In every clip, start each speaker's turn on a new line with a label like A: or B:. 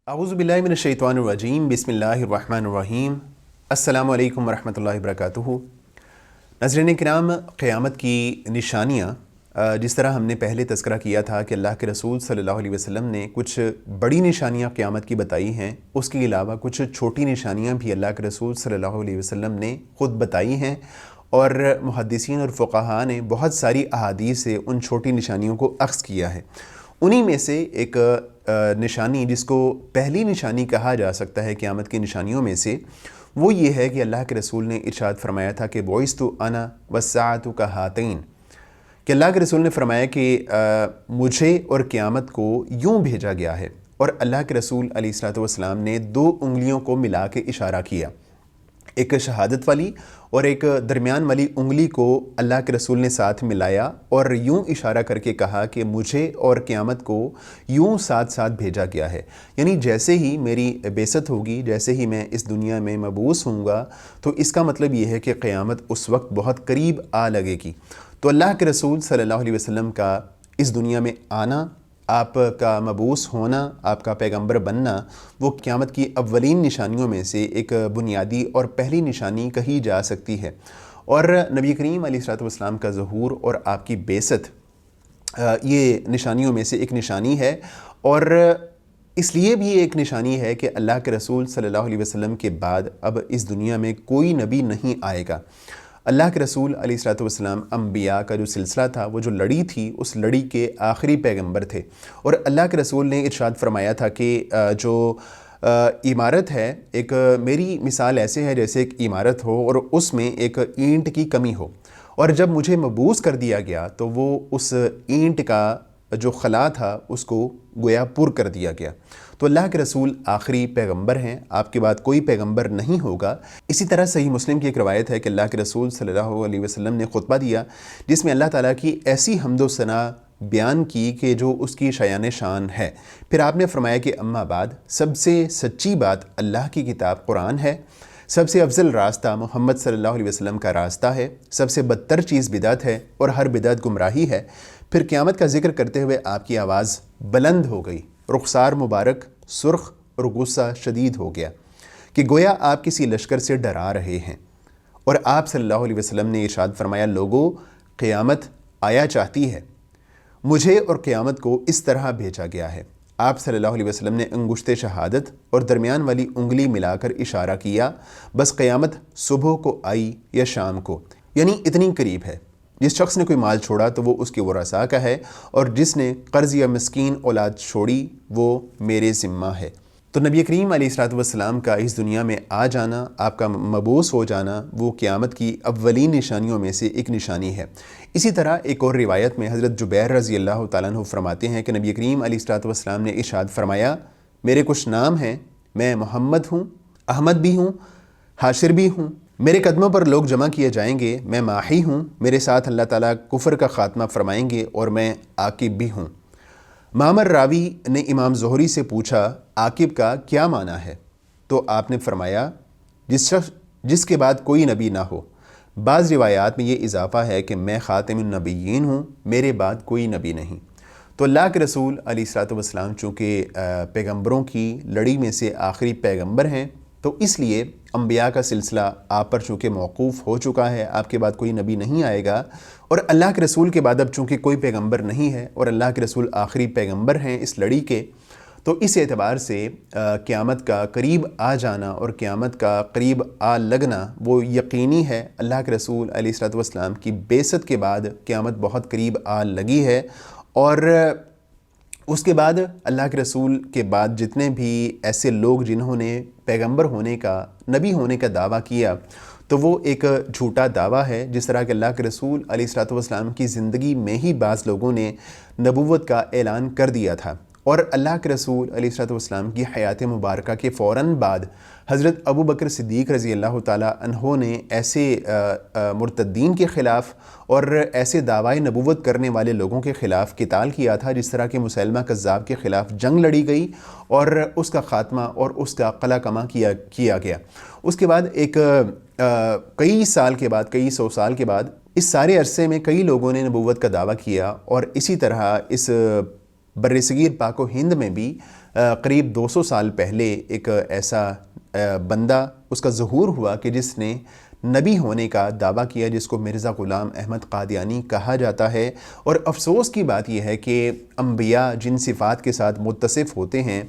A: اعوذ باللہ من الشیطان الرجیم بسم اللہ الرحمن الرحیم السلام علیکم ورحمۃ اللہ وبرکاتہ۔ ناظرین کرام، قیامت کی نشانیاں جس طرح ہم نے پہلے تذکرہ کیا تھا کہ اللہ کے رسول صلی اللہ علیہ وسلم نے کچھ بڑی نشانیاں قیامت کی بتائی ہیں، اس کے علاوہ کچھ چھوٹی نشانیاں بھی اللہ کے رسول صلی اللہ علیہ وسلم نے خود بتائی ہیں، اور محدثین اور فقہاء نے بہت ساری احادیث سے ان چھوٹی نشانیوں کو اخذ کیا ہے۔ انہی میں سے ایک نشانی جس کو پہلی نشانی کہا جا سکتا ہے قیامت کی نشانیوں میں سے، وہ یہ ہے کہ اللہ کے رسول نے ارشاد فرمایا تھا کہ بعثت انا والساعۃ کہاتین، کہ اللہ کے رسول نے فرمایا کہ مجھے اور قیامت کو یوں بھیجا گیا ہے، اور اللہ کے رسول علیہ الصلوۃ والسلام نے دو انگلیوں کو ملا کے اشارہ کیا، ایک شہادت والی اور ایک درمیان والی انگلی کو اللہ کے رسول نے ساتھ ملایا اور یوں اشارہ کر کے کہا کہ مجھے اور قیامت کو یوں ساتھ ساتھ بھیجا گیا ہے، یعنی جیسے ہی میری بعثت ہوگی، جیسے ہی میں اس دنیا میں مبعوث ہوں گا، تو اس کا مطلب یہ ہے کہ قیامت اس وقت بہت قریب آ لگے گی۔ تو اللہ کے رسول صلی اللہ علیہ وسلم کا اس دنیا میں آنا، آپ کا مبعوث ہونا، آپ کا پیغمبر بننا، وہ قیامت کی اولین نشانیوں میں سے ایک بنیادی اور پہلی نشانی کہی جا سکتی ہے۔ اور نبی کریم علیہ الصلوۃ والسلام کا ظہور اور آپ کی بعثت یہ نشانیوں میں سے ایک نشانی ہے، اور اس لیے بھی ایک نشانی ہے کہ اللہ کے رسول صلی اللہ علیہ وسلم کے بعد اب اس دنیا میں کوئی نبی نہیں آئے گا۔ اللہ کے رسول علیہ الصلوۃ والسلام انبیاء کا جو سلسلہ تھا، وہ جو لڑی تھی، اس لڑی کے آخری پیغمبر تھے، اور اللہ کے رسول نے ارشاد فرمایا تھا کہ جو عمارت ہے، ایک میری مثال ایسے ہے جیسے ایک عمارت ہو اور اس میں ایک اینٹ کی کمی ہو، اور جب مجھے مبعوث کر دیا گیا تو وہ اس اینٹ کا جو خلا تھا اس کو گویا پر کر دیا گیا۔ تو اللہ کے رسول آخری پیغمبر ہیں، آپ کے بعد کوئی پیغمبر نہیں ہوگا۔ اسی طرح صحیح مسلم کی ایک روایت ہے کہ اللہ کے رسول صلی اللہ علیہ وسلم نے خطبہ دیا جس میں اللہ تعالیٰ کی ایسی حمد و ثنا بیان کی کہ جو اس کی شایان شان ہے۔ پھر آپ نے فرمایا کہ اما بعد، سب سے سچی بات اللہ کی کتاب قرآن ہے، سب سے افضل راستہ محمد صلی اللہ علیہ وسلم کا راستہ ہے، سب سے بدتر چیز بدعت ہے اور ہر بدعت گمراہی ہے۔ پھر قیامت کا ذکر کرتے ہوئے آپ کی آواز بلند ہو گئی، رخسار مبارک سرخ اور غصہ شدید ہو گیا کہ گویا آپ کسی لشکر سے ڈرا رہے ہیں، اور آپ صلی اللہ علیہ وسلم نے ارشاد فرمایا، لوگوں، قیامت آیا چاہتی ہے، مجھے اور قیامت کو اس طرح بھیجا گیا ہے۔ آپ صلی اللہ علیہ وسلم نے انگشت شہادت اور درمیان والی انگلی ملا کر اشارہ کیا، بس قیامت صبح کو آئی یا شام کو، یعنی اتنی قریب ہے۔ جس شخص نے کوئی مال چھوڑا تو وہ اس کے ورثاء کا ہے، اور جس نے قرض یا مسکین اولاد چھوڑی وہ میرے ذمہ ہے۔ تو نبی کریم علیہ الصلوۃ والسلام کا اس دنیا میں آ جانا، آپ کا مبعوث ہو جانا، وہ قیامت کی اولین نشانیوں میں سے ایک نشانی ہے۔ اسی طرح ایک اور روایت میں حضرت جبیر رضی اللہ تعالیٰ عنہ فرماتے ہیں کہ نبی کریم علیہ الصلوۃ والسلام نے ارشاد فرمایا، میرے کچھ نام ہیں، میں محمد ہوں، احمد بھی ہوں، حاشر بھی ہوں، میرے قدموں پر لوگ جمع کیے جائیں گے، میں ماحی ہوں، میرے ساتھ اللہ تعالیٰ کفر کا خاتمہ فرمائیں گے، اور میں عاقب بھی ہوں۔ معمر راوی نے امام زہری سے پوچھا، عاقب کا کیا معنی ہے؟ تو آپ نے فرمایا، جس کے بعد کوئی نبی نہ ہو۔ بعض روایات میں یہ اضافہ ہے کہ میں خاتم النبیین ہوں، میرے بعد کوئی نبی نہیں۔ تو اللہ کے رسول علیہ الصلوۃ والسلام چونکہ پیغمبروں کی لڑی میں سے آخری پیغمبر ہیں، تو اس لیے انبیاء کا سلسلہ آپ پر چونکہ موقوف ہو چکا ہے، آپ کے بعد کوئی نبی نہیں آئے گا، اور اللہ کے رسول کے بعد اب چونکہ کوئی پیغمبر نہیں ہے اور اللہ کے رسول آخری پیغمبر ہیں اس لڑی کے، تو اس اعتبار سے قیامت کا قریب آ جانا اور قیامت کا قریب آ لگنا وہ یقینی ہے۔ اللہ کے رسول علیہ الصلوۃ والسلام کی بعثت کے بعد قیامت بہت قریب آ لگی ہے، اور اس کے بعد اللہ کے رسول کے بعد جتنے بھی ایسے لوگ جنہوں نے پیغمبر ہونے کا، نبی ہونے کا دعویٰ کیا، تو وہ ایک جھوٹا دعویٰ ہے۔ جس طرح کہ اللہ کے رسول علیہ الصلوۃ والسلام کی زندگی میں ہی بعض لوگوں نے نبوت کا اعلان کر دیا تھا، اور اللہ کے رسول علیہ الصلوۃ والسلام کی حیات مبارکہ کے فوراً بعد حضرت ابو بکر صدیق رضی اللہ تعالیٰ عنہ نے ایسے مرتدین کے خلاف اور ایسے دعوی نبوت کرنے والے لوگوں کے خلاف قتال کیا تھا، جس طرح کہ مسیلمہ کذاب کے خلاف جنگ لڑی گئی اور اس کا خاتمہ اور اس کا قلع کما کیا گیا۔ اس کے بعد ایک کئی سال کے بعد، کئی سو سال کے بعد، اس سارے عرصے میں کئی لوگوں نے نبوت کا دعویٰ کیا، اور اسی طرح اس برصغیر پاک و ہند میں بھی قریب 200 سال پہلے ایک ایسا بندہ اس کا ظہور ہوا کہ جس نے نبی ہونے کا دعویٰ کیا، جس کو مرزا غلام احمد قادیانی کہا جاتا ہے۔ اور افسوس کی بات یہ ہے کہ انبیاء جن صفات کے ساتھ متصف ہوتے ہیں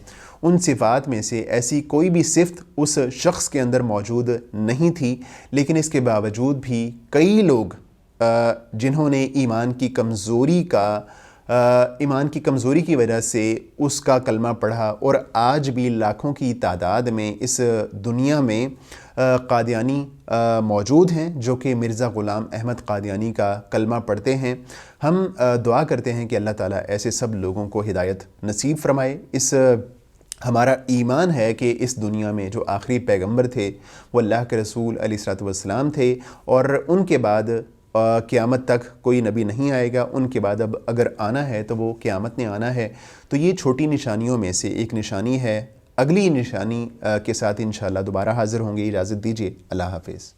A: ان صفات میں سے ایسی کوئی بھی صفت اس شخص کے اندر موجود نہیں تھی، لیکن اس کے باوجود بھی کئی لوگ جنہوں نے ایمان کی کمزوری کی وجہ سے اس کا کلمہ پڑھا، اور آج بھی لاکھوں کی تعداد میں اس دنیا میں قادیانی موجود ہیں جو کہ مرزا غلام احمد قادیانی کا کلمہ پڑھتے ہیں۔ ہم دعا کرتے ہیں کہ اللہ تعالیٰ ایسے سب لوگوں کو ہدایت نصیب فرمائے۔ ہمارا ایمان ہے کہ اس دنیا میں جو آخری پیغمبر تھے وہ اللہ کے رسول علیہ الصلوۃ والسلام تھے، اور ان کے بعد قیامت تک کوئی نبی نہیں آئے گا۔ ان کے بعد اب اگر آنا ہے تو وہ قیامت نے آنا ہے۔ تو یہ چھوٹی نشانیوں میں سے ایک نشانی ہے۔ اگلی نشانی کے ساتھ انشاءاللہ دوبارہ حاضر ہوں گے۔ اجازت دیجیے، اللہ حافظ۔